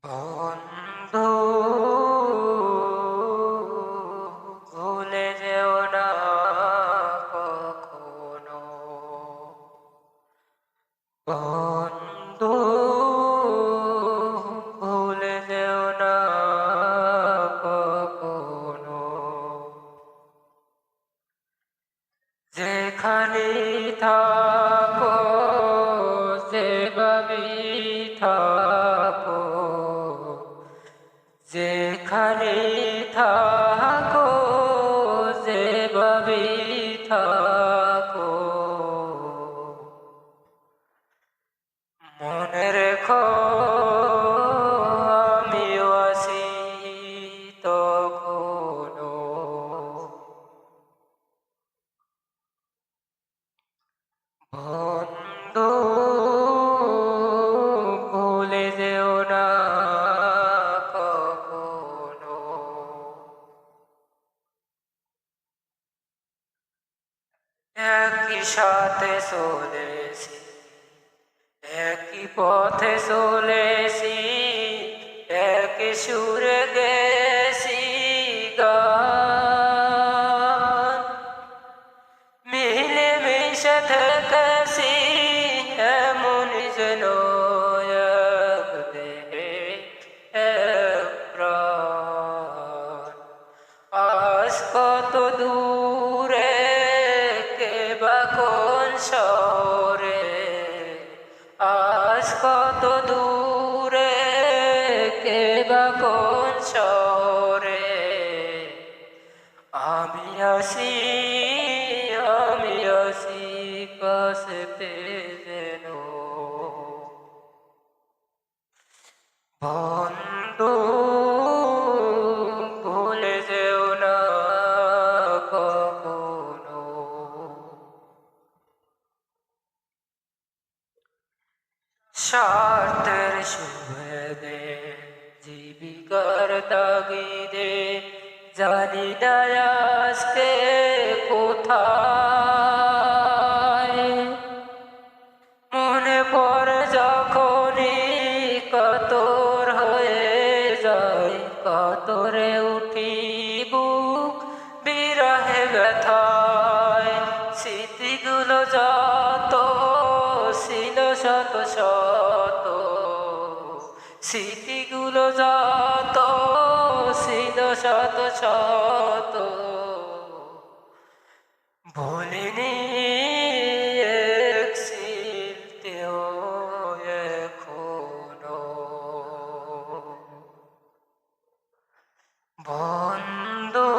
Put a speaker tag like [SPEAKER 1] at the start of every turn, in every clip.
[SPEAKER 1] বন্ধু ভুলে যেও না কখনো, বন্ধু ভুলে যেও না কখনো। যেখানে থাকো যেভাবেই থাকো, যেখানে থাকো যেভাবেই থাকো, মনে রেখো আমিও আছি তখনো। বন্ধু ভুলে যেও না কখনো। একই সাথে চলেছি, একই পথে চলেছি, একই সুরে গেছি গান, মিলে মিশে থেকেছি এমন যেন এক দেহে এক প্রাণ। আজ কত দূরে কে বা কোন শহরে, আজ কত দূরে কে বা কোন শহরে, আমি আসি আমি আসি কাছে যেন। বন্ধু ভুলে যেও না কখনো। স্বার্থের সুবাদে জীবিকার তাগিদে জানি না আজকে কোথায়, মনে পড়ে যখনই কাতর হয়ে যায়, কাতরে উঠি বুক বিরহে ব্যথায়। স্মৃতিগুলো যত ছিল শত শত, স্মৃতিগুলো যত ছিল শত শত, ভুলিনি এক স্মৃতিও এখনো। বন্ধু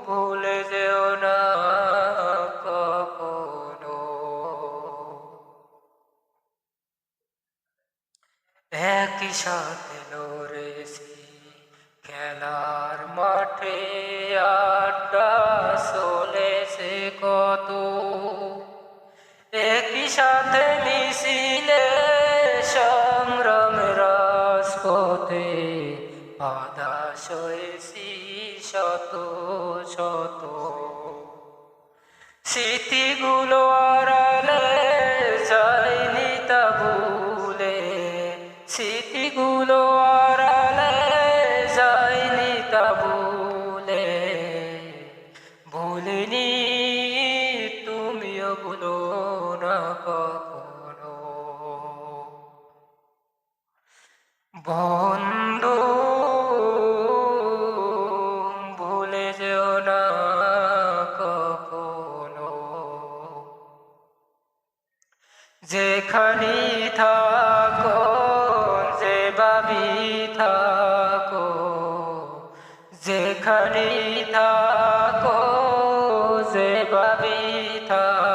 [SPEAKER 1] ভুলে যেও না কখনো। একই সাথে লড়েছি খেলার মাঠে, আড্ডা চলেছে কত, একই সাথে মিছিলে সংগ্রামের রাজপথে বাধা সয়েছি শত শত। স্মৃতিগুলো আড়ালে যায়নি তা ভুলে, স্মৃতিগুলো আড়ালে যায়নি তা ভুলে, ভুলিনি তুমিও ভুলো না কখনো। বন্ধু ভুলে যেও না কখনো। যেখানে থাকো যেভাবেই থাকো, যেখানে থাকো যেভাবেই থাকো,